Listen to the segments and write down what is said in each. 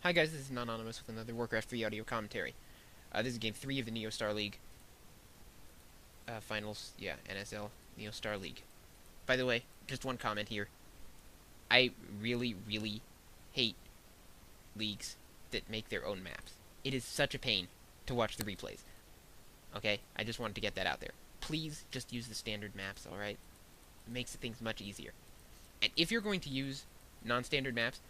Hi guys, this is Anonymous with another Warcraft 3 audio commentary. This is Game 3 of the Neo Star League Finals. Yeah, NSL Neo Star League. By the way, just one comment here. I really, really hate leagues that make their own maps. It is such a pain to watch the replays. Okay, I just wanted to get that out there. Please just use the standard maps, alright? It makes things much easier. And if you're going to use non-standard maps,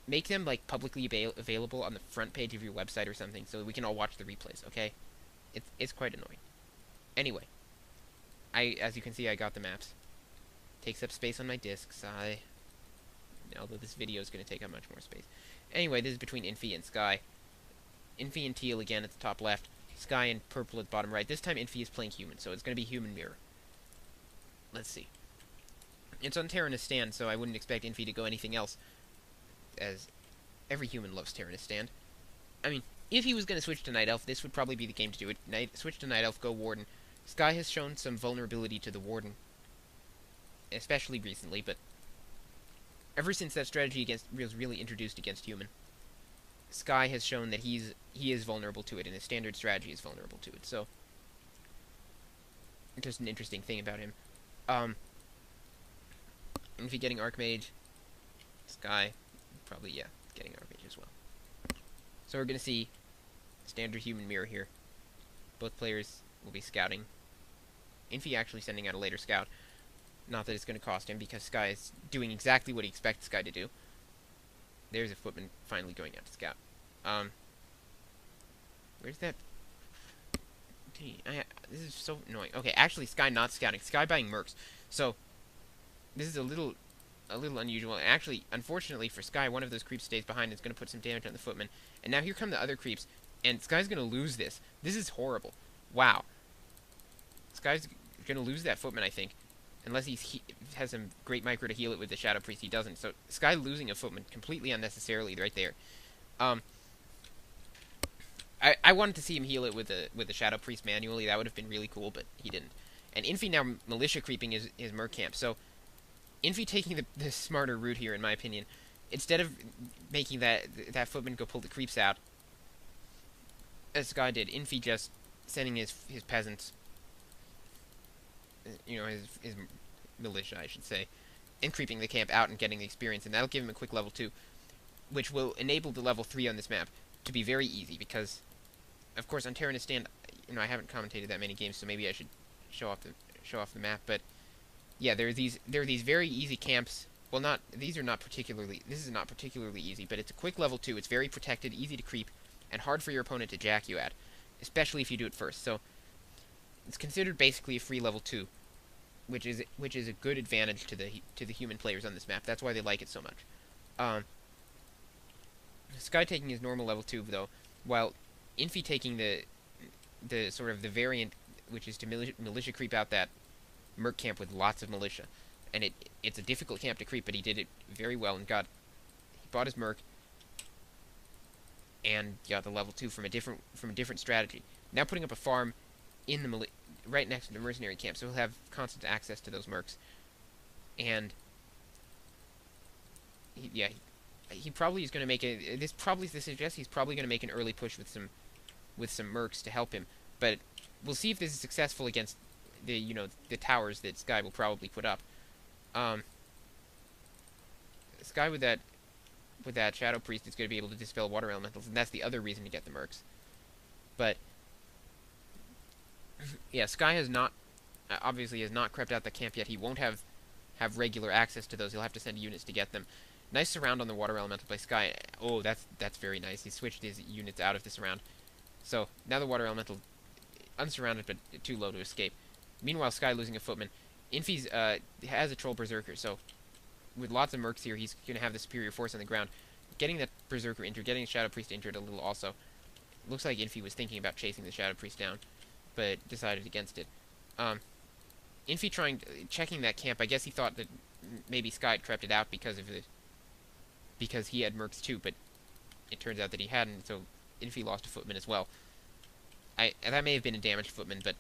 make them like publicly available on the front page of your website or something so that we can all watch the replays, okay? It's quite annoying. Anyway, as you can see, I got the maps. Takes up space on my discs. Although this video is going to take up much more space. Anyway, this is between Infi and Sky. Infi and Teal again at the top left. Sky and Purple at bottom right. This time Infi is playing Human, so it's going to be Human Mirror. Let's see. It's on Terranistan, so I wouldn't expect Infi to go anything else, as every human loves Terranistan. I mean, if he was going to switch to Night Elf, this would probably be the game to do it. Switch to Night Elf, go Warden. Sky has shown some vulnerability to the Warden, especially recently, but ever since that strategy was really introduced against Human, Sky has shown that he is vulnerable to it, and his standard strategy is vulnerable to it. So, just an interesting thing about him. Infi getting Archmage, Sky probably, yeah, getting Archmage as well. So we're going to see standard Human Mirror here. Both players will be scouting. Infi actually sending out a later scout. Not that it's going to cost him, because Sky is doing exactly what he expects Sky to do. There's a footman finally going out to scout. Where's that? This is so annoying. Okay, actually, Sky not scouting. Sky buying mercs. So, this is a little unusual. Actually, unfortunately for Sky, one of those creeps stays behind and is going to put some damage on the footman. And now here come the other creeps, and Sky's going to lose this. This is horrible. Wow. Sky's going to lose that footman, I think. Unless he has some great micro to heal it with the Shadow Priest, he doesn't. So Sky losing a footman completely unnecessarily right there. I wanted to see him heal it with the Shadow Priest manually. That would have been really cool, but he didn't. And Infi now militia creeping his merc camp. So Infi taking the smarter route here, in my opinion. Instead of making that footman go pull the creeps out, as Sky did, Infi just sending his peasants, his militia, I should say, and creeping the camp out and getting the experience, and that'll give him a quick level 2, which will enable the level 3 on this map to be very easy, because, of course, on Terranistan, I haven't commentated that many games, so maybe I should show off the map, but yeah, there are these very easy camps. Well, this is not particularly easy, but it's a quick level 2. It's very protected, easy to creep, and hard for your opponent to jack you at, especially if you do it first. So it's considered basically a free level 2, which is a good advantage to the human players on this map. That's why they like it so much. Sky taking his normal level 2 though, while Infi taking the sort of the variant, which is to militia creep out that merc camp with lots of militia, and it's a difficult camp to creep, but he did it very well and he bought his merc and got the level 2 from a different strategy. Now putting up a farm in the right next to the mercenary camp, so he'll have constant access to those mercs, and he probably is going to make this suggests he's probably going to make an early push with some mercs to help him, but we'll see if this is successful against the towers that Sky will probably put up. Sky with that Shadow Priest is going to be able to dispel water elementals, and that's the other reason to get the mercs. But yeah, Sky has not crept out the camp yet. He won't have regular access to those. He'll have to send units to get them. Nice surround on the water elemental by Sky. Oh, that's very nice. He switched his units out of the surround. So now the water elemental unsurrounded but too low to escape. Meanwhile, Sky losing a footman. Infi's has a troll berserker, so with lots of mercs here, he's going to have the superior force on the ground. Getting that berserker injured, getting the Shadow Priest injured a little also. Looks like Infi was thinking about chasing the Shadow Priest down, but decided against it. Infi checking that camp. I guess he thought that maybe Sky had crept it out because he had mercs too, but it turns out that he hadn't, so Infi lost a footman as well. That may have been a damaged footman, but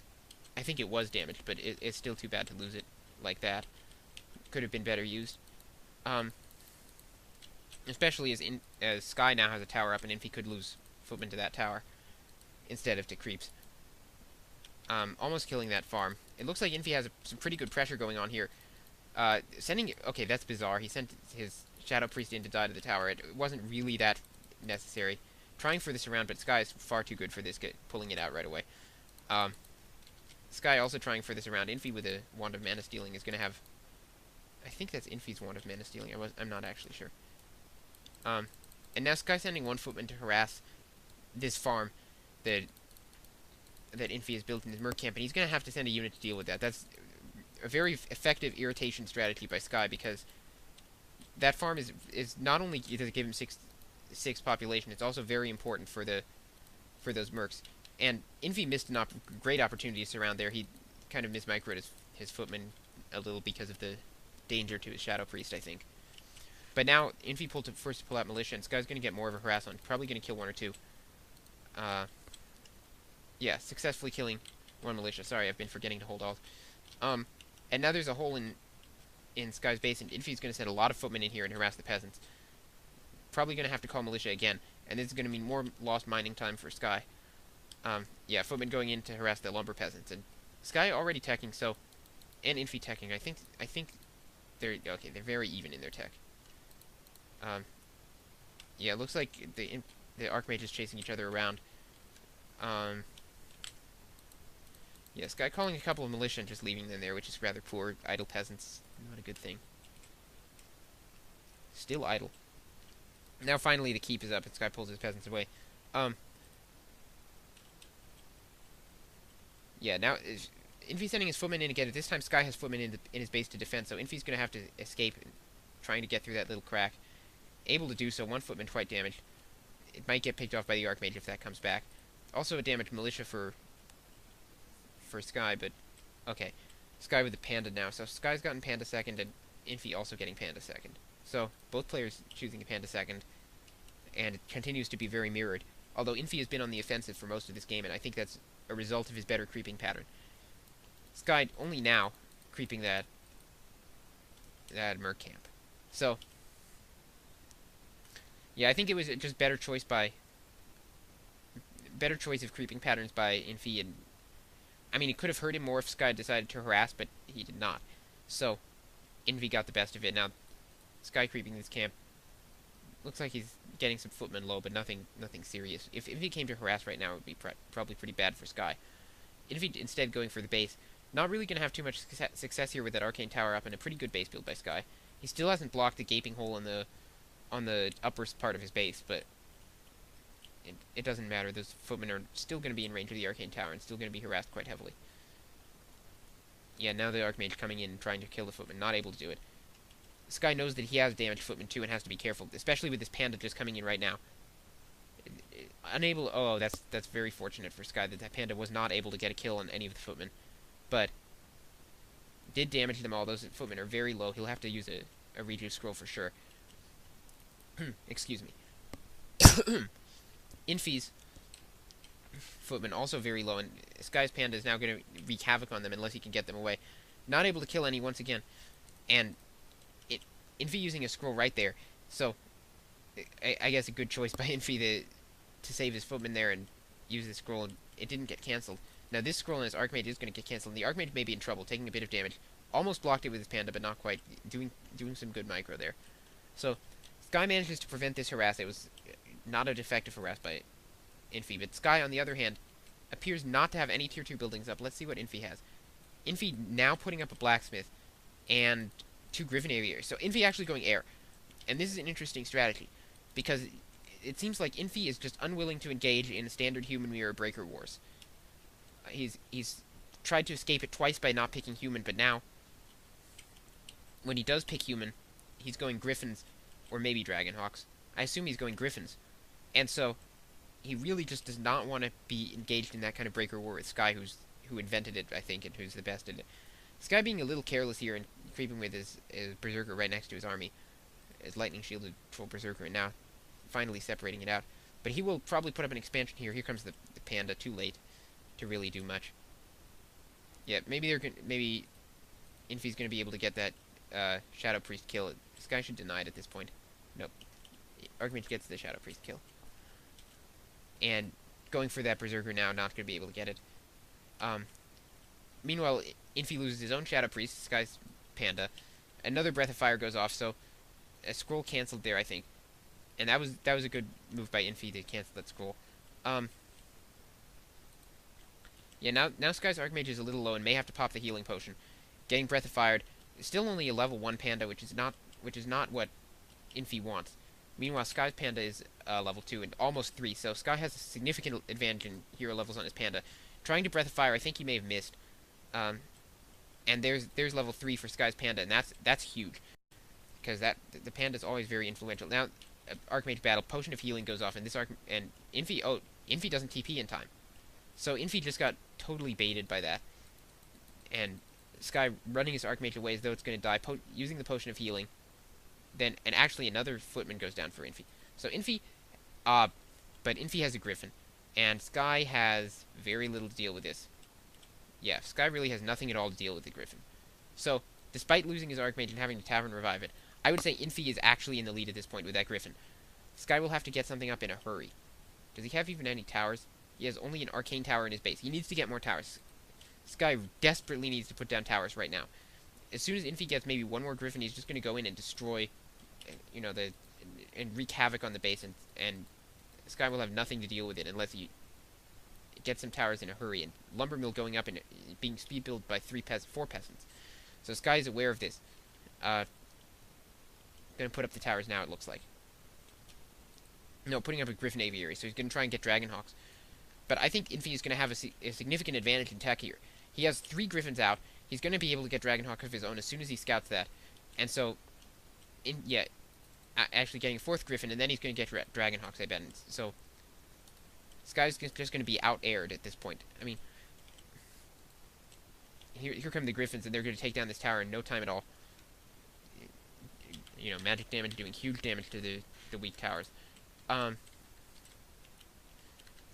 I think it was damaged, but it's still too bad to lose it like that. Could have been better used. especially as Sky now has a tower up, and Infi could lose footmen to that tower instead of to creeps. Almost killing that farm. It looks like Infi has some pretty good pressure going on here. Okay, that's bizarre. He sent his Shadow Priest in to die to the tower. It wasn't really that necessary. Trying for this around, but Sky is far too good for this, pulling it out right away. Sky also trying for this around. Infi with a Wand of Mana Stealing is going to have... I think that's Infi's Wand of Mana Stealing. I'm not actually sure. And now Sky sending one footman to harass this farm that Infi has built in his Merc camp, and he's going to have to send a unit to deal with that. That's a very effective irritation strategy by Sky, because that farm is not only does it give him six population, it's also very important for those mercs. And Infi missed a great opportunity to surround there. He kind of mismicroed his footman a little because of the danger to his Shadow Priest, I think. But now Infi first to pull out militia, and Sky's going to get more of a harass on. Probably going to kill one or two. Yeah, successfully killing one militia. Sorry, I've been forgetting to hold alt. And now there's a hole in Sky's base, and Infi's going to send a lot of footmen in here and harass the peasants. Probably going to have to call militia again, and this is going to mean more lost mining time for Sky. Yeah, footmen going in to harass the lumber peasants, and Sky already teching, so, and Infi teching. I think they're okay. They're very even in their tech. Yeah, it looks like the Archmage is chasing each other around. Yeah, Sky calling a couple of militia and just leaving them there, which is rather poor. Idle peasants, not a good thing. Still idle. Now finally the keep is up, and Sky pulls his peasants away. Yeah, now Infi's sending his footmen in again. At this time, Sky has footmen in his base to defend, so Infi's going to have to escape, trying to get through that little crack. Able to do so. One footman quite damaged. It might get picked off by the Archmage if that comes back. Also a damaged militia for Sky, but okay. Sky with the Panda now. So Sky's gotten Panda second, and Infi also getting Panda second. So both players choosing a Panda second, and it continues to be very mirrored. Although Infi has been on the offensive for most of this game, and I think that's a result of his better creeping pattern. Sky only now creeping that Merc camp. So yeah, I think it was just better choice of creeping patterns by Infi, and I mean, it could have hurt him more if Sky decided to harass, but he did not. So Infi got the best of it. Now Sky creeping this camp. Looks like he's getting some footmen low, but nothing serious. If he came to harass right now, it would be probably pretty bad for Sky. Infi instead going for the base. Not really going to have too much success here with that Arcane Tower up, and a pretty good base build by Sky. He still hasn't blocked the gaping hole on the upper part of his base, but it doesn't matter. Those footmen are still going to be in range of the Arcane Tower and still going to be harassed quite heavily. Yeah, now the Archmage coming in and trying to kill the footmen, not able to do it. Sky knows that he has damaged footmen too and has to be careful, especially with this Panda just coming in right now. Unable. Oh, that's very fortunate for Sky that Panda was not able to get a kill on any of the footmen, but did damage them all. Those footmen are very low. He'll have to use a rejuice scroll for sure. Excuse me. Infi's footmen also very low, and Sky's Panda is now going to wreak havoc on them unless he can get them away. Not able to kill any once again, and Infi using a scroll right there. So I guess a good choice by Infi to save his footman there and use the scroll, and it didn't get cancelled. Now this scroll on his Archmage is going to get cancelled, and the Archmage may be in trouble, taking a bit of damage. Almost blocked it with his Panda, but not quite. Doing some good micro there. So Sky manages to prevent this harass. It was not a defective harass by Infi, but Sky, on the other hand, appears not to have any tier 2 buildings up. Let's see what Infi has. Infi now putting up a blacksmith and 2 Griffin aviators. So Infi actually going air. And this is an interesting strategy, because it seems like Infi is just unwilling to engage in standard human mirror breaker wars. He's tried to escape it twice by not picking human, but now, when he does pick human, he's going Griffins or maybe Dragonhawks. I assume he's going Griffins. And so he really just does not want to be engaged in that kind of breaker war with Sky, who invented it, I think, and who's the best at it. Sky being a little careless here and creeping with his Berserker right next to his army. His lightning shielded full Berserker, and now finally separating it out. But he will probably put up an expansion here. Here comes the Panda, too late to really do much. Yeah, maybe Infi's going to be able to get that Shadow Priest kill. Sky should deny it at this point. Nope. Archmage gets the Shadow Priest kill. And going for that Berserker now, not going to be able to get it. Meanwhile, Infi loses his own Shadow Priest, Sky's Panda. Another Breath of Fire goes off, so a scroll canceled there, I think. And that was a good move by Infi to cancel that scroll. Yeah, now Sky's Archmage is a little low and may have to pop the healing potion. Getting Breath of Fired. Still only a level 1 Panda, which is not what Infi wants. Meanwhile, Sky's Panda is level 2 and almost 3, so Sky has a significant advantage in hero levels on his Panda. Trying to Breath of Fire, I think he may have missed. And there's level 3 for Sky's Panda, and that's huge. Because the Panda is always very influential. Now, Archmage battle, Potion of Healing goes off, and Infi doesn't TP in time. So Infi just got totally baited by that. And Sky running his Archmage away as though it's going to die, using the Potion of Healing. And actually another Footman goes down for Infi. So Infi, but Infi has a Griffin. And Sky has very little to deal with this. Yeah, Sky really has nothing at all to deal with the Griffin. So, despite losing his Archmage and having to Tavern revive it, I would say Infi is actually in the lead at this point with that Griffin. Sky will have to get something up in a hurry. Does he have even any towers? He has only an Arcane Tower in his base. He needs to get more towers. Sky desperately needs to put down towers right now. As soon as Infi gets maybe one more Griffin, he's just going to go in and destroy, and wreak havoc on the base, and Sky will have nothing to deal with it unless he gets some towers in a hurry. And Lumber Mill going up and being speed built by 4 peasants. So Sky is aware of this. Going to put up the towers now, it looks like. No, putting up a Griffin Aviary, so he's going to try and get Dragonhawks. But I think Infi is going to have a significant advantage in tech here. He has 3 Griffins out. He's going to be able to get Dragonhawk of his own as soon as he scouts that. And so, actually getting a 4th Griffin, and then he's going to get Dragonhawks, I bet. And so, Sky's just going to be out-aired at this point. I mean, here come the Griffins, and they're going to take down this tower in no time at all. Magic damage doing huge damage to the weak towers.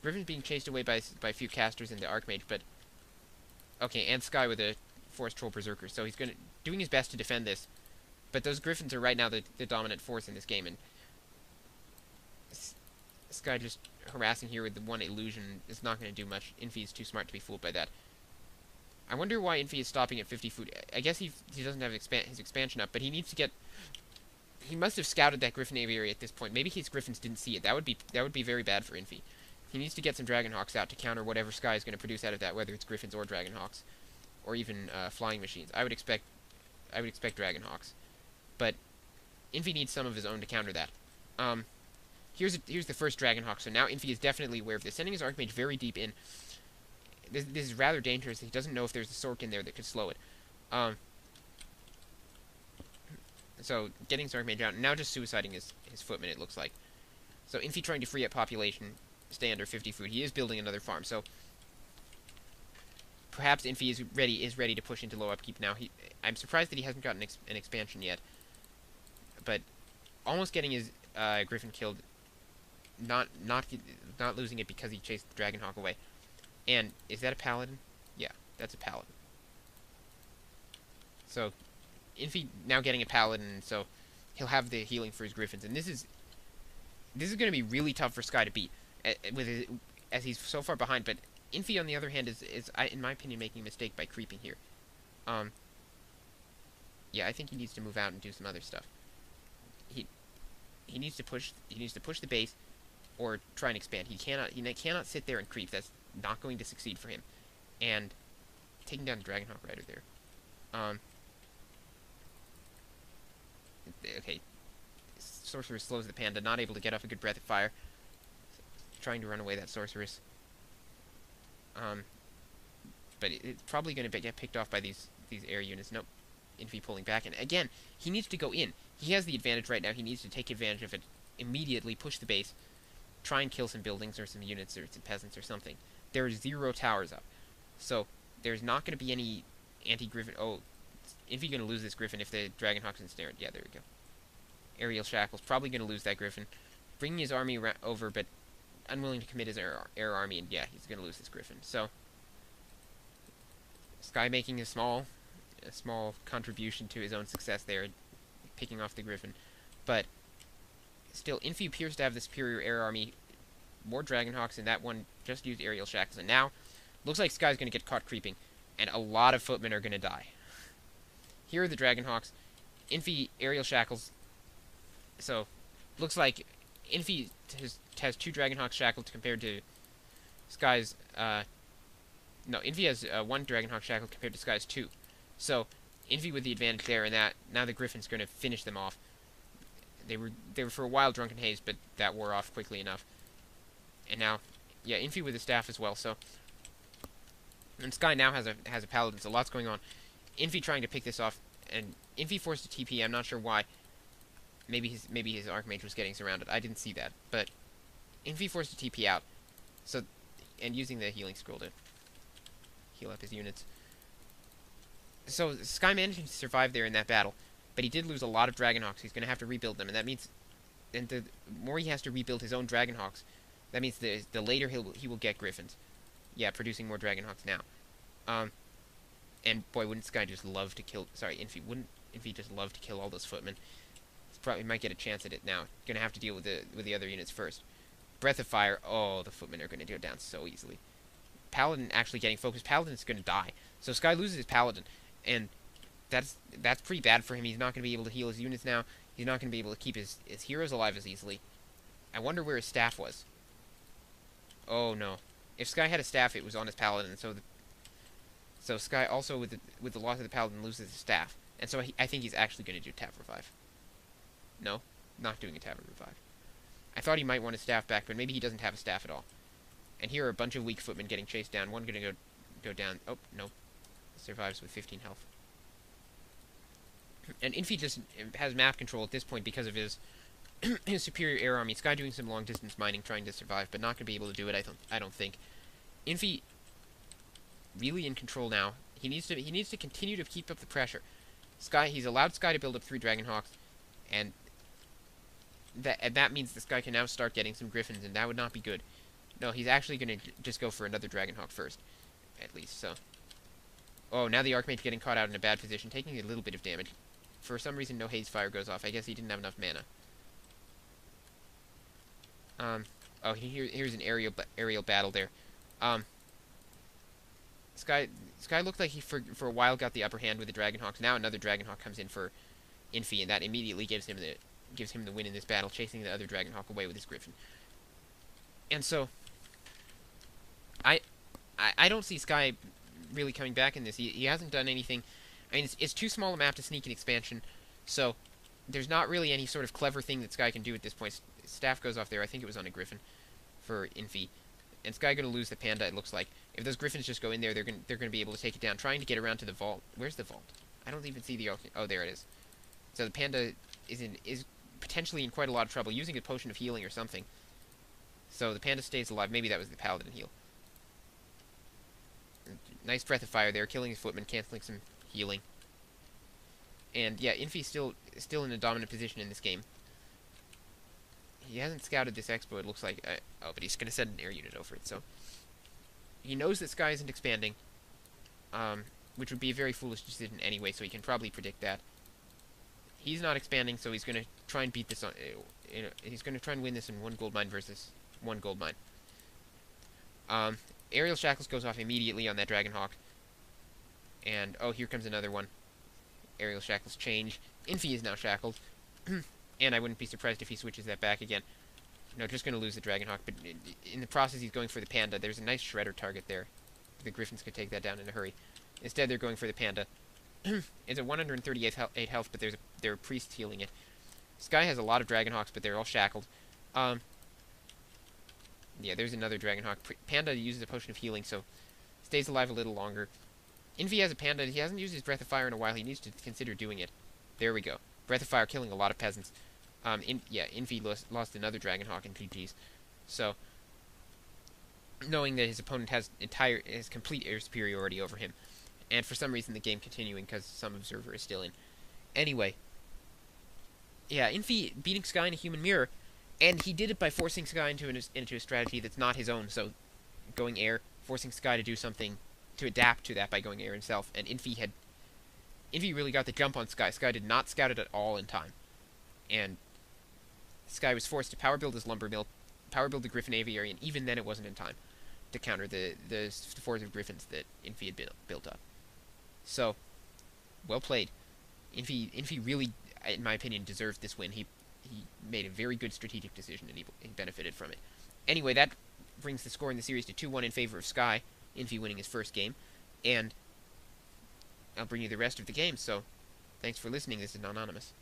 Griffin's being chased away by a few casters and the Archmage, but okay, and Sky with a Forest Troll Berserker, so he's doing his best to defend this. But those Griffins are right now the dominant force in this game, and Sky just harassing here with the one illusion is not going to do much. Infi is too smart to be fooled by that. I wonder why Infi is stopping at 50 food. I guess he doesn't have his expansion up, but he needs to get. He must have scouted that Griffin Aviary at this point. Maybe his Griffins didn't see it. That would be very bad for Infi. He needs to get some Dragonhawks out to counter whatever Sky is going to produce out of that, whether it's Griffins or Dragonhawks, or even flying machines. I would expect Dragonhawks, but Infi needs some of his own to counter that. Here's the first Dragonhawk. So now Infi is definitely aware of this, sending his Archmage very deep in. This is rather dangerous. He doesn't know if there's a Sork in there that could slow it. So getting his Archmage out, and now just suiciding his Footman, it looks like. So Infi trying to free up population, stay under 50 food. He is building another farm, so perhaps Infi is ready to push into low upkeep now. I'm surprised that he hasn't gotten an expansion yet, but almost getting his Griffin killed, not losing it because he chased the Dragonhawk away. And is that a Paladin? Yeah, that's a Paladin. So Infi now getting a Paladin, so he'll have the healing for his Griffins, and this is going to be really tough for Sky to beat, as he's so far behind. But Infi, on the other hand, is in my opinion, making a mistake by creeping here. Yeah, I think he needs to move out and do some other stuff. He needs to push the base, or try and expand. He cannot sit there and creep. That's not going to succeed for him. And taking down the Dragonhawk Rider there. Okay, Sorceress slows the Panda, not able to get off a good Breath of Fire. Trying to run away that Sorceress. But it's probably going to get picked off by these air units. Nope. Infi pulling back, and again, he needs to go in. He has the advantage right now. He needs to take advantage of it immediately, push the base, try and kill some buildings or some units or some peasants or something. There are 0 towers up, so there's not going to be any anti-Griffin. Oh, Infi going to lose this Griffin if the Dragonhawk's ensnared. Yeah, there we go. Aerial Shackles, probably going to lose that Griffin. Bringing his army over, but unwilling to commit his air army, and yeah, he's going to lose this Griffin. So, Sky making a small contribution to his own success there, picking off the Griffin. But still, Infi appears to have the superior air army, more Dragonhawks, and that one just used aerial shackles. And now, looks like Sky's going to get caught creeping, and a lot of footmen are going to die. Here are the Dragonhawks. Infi aerial shackles. So, looks like Infi has 2 Dragonhawks shackled compared to Sky's. No, Infi has 1 Dragonhawk shackled compared to Sky's 2. So, Infi with the advantage there, and that now the Griffin's going to finish them off. They were for a while Drunken Haze, but that wore off quickly enough. And now, yeah, Infi with the staff as well. So, and Sky now has a paladin, so lots going on. Infi trying to pick this off, and Infi forced a TP. I'm not sure why. Maybe his Archmage was getting surrounded. I didn't see that, but Infi forced a TP out. So, and using the healing scroll to heal up his units. So Sky managed to survive there in that battle, but he did lose a lot of Dragonhawks. He's going to have to rebuild them, and that means, and the more he has to rebuild his own Dragonhawks, that means the later he will get Griffins. Yeah, producing more Dragonhawks now. And boy, wouldn't Sky just love to kill? Sorry, wouldn't Infi just love to kill all those footmen? He probably might get a chance at it now. Going to have to deal with the other units first. Breath of Fire. Oh, the footmen are going to go down so easily. Paladin actually getting focused. Paladin's going to die. So Sky loses his Paladin, and that's pretty bad for him. He's not going to be able to heal his units now. He's not going to be able to keep his heroes alive as easily. I wonder where his staff was. Oh no. If Sky had a staff, it was on his Paladin, so Sky also with the loss of the Paladin loses his staff. And so I think he's actually going to do Tavern Revive. No, not doing a Tavern Revive. I thought he might want his staff back, but maybe he doesn't have a staff at all. And here are a bunch of weak footmen getting chased down. One going to go down. Oh, no. Survives with 15 health. And Infi just has map control at this point because of his his superior air army. Sky doing some long distance mining, trying to survive, but not going to be able to do it. I don't think. Infi really in control now. He needs to continue to keep up the pressure. He's allowed Sky to build up 3 Dragonhawks, and that means this guy can now start getting some Griffins, and that would not be good. No, he's actually going to just go for another Dragonhawk first, at least. So, oh, now the Archmage getting caught out in a bad position, taking a little bit of damage. For some reason, no Haze Fire goes off. I guess he didn't have enough mana. Oh, here's an aerial battle there. Sky looked like he for a while got the upper hand with the Dragonhawks. Now another Dragonhawk comes in for Infi, and that immediately gives him the win in this battle, chasing the other Dragonhawk away with his Griffin. And so, I don't see Sky really coming back in this. He hasn't done anything. I mean, it's too small a map to sneak an expansion, so there's not really any sort of clever thing that Sky can do at this point. Staff goes off there. I think it was on a Griffin for Infi. And Sky going to lose the Panda, it looks like. If those Griffins just go in there, they're going to be able to take it down. Trying to get around to the vault. Where's the vault? I don't even see the... Oh, there it is. So the Panda is potentially in quite a lot of trouble, using a potion of healing or something. So the Panda stays alive. Maybe that was the Paladin heal. Nice Breath of Fire there, killing his footman, canceling some healing. And yeah, Infi's still in a dominant position in this game. He hasn't scouted this expo, it looks like. Oh, but he's going to send an air unit over it, so... He knows that Sky isn't expanding, which would be a very foolish decision anyway, so he can probably predict that. He's not expanding, so he's going to try and beat this on... he's going to try and win this in 1 gold mine versus 1 gold mine. Aerial Shackles goes off immediately on that Dragonhawk. And, oh, here comes another one. Aerial Shackles change. Infi is now shackled. And I wouldn't be surprised if he switches that back again. No, just going to lose the Dragonhawk, but in the process he's going for the Panda. There's a nice Shredder target there. The Griffins could take that down in a hurry. Instead, they're going for the Panda. It's a 138 health, but there are priests healing it. Sky has a lot of Dragonhawks, but they're all shackled. Yeah, there's another Dragonhawk. Panda uses a potion of healing, so stays alive a little longer. Infi has a Panda. He hasn't used his Breath of Fire in a while. He needs to consider doing it. There we go. Breath of Fire killing a lot of peasants. Infi lost another Dragonhawk in PGs. So, knowing that his opponent has complete air superiority over him, and for some reason the game continuing because some observer is still in. Anyway, yeah, Infi beating Sky in a human mirror, and he did it by forcing Sky into a strategy that's not his own. So, going air, forcing Sky to do something to adapt to that by going air himself, and Infi really got the jump on Sky. Sky did not scout it at all in time, and Sky was forced to power build his lumber mill, power build the Griffin Aviary, and even then it wasn't in time to counter the force of Griffins that Infi had built up. So, well played. Infi really, in my opinion, deserved this win. He made a very good strategic decision and he benefited from it. Anyway, that brings the score in the series to 2-1 in favor of Sky, Infi winning his first game, and I'll bring you the rest of the game, so thanks for listening. This is Anonymous.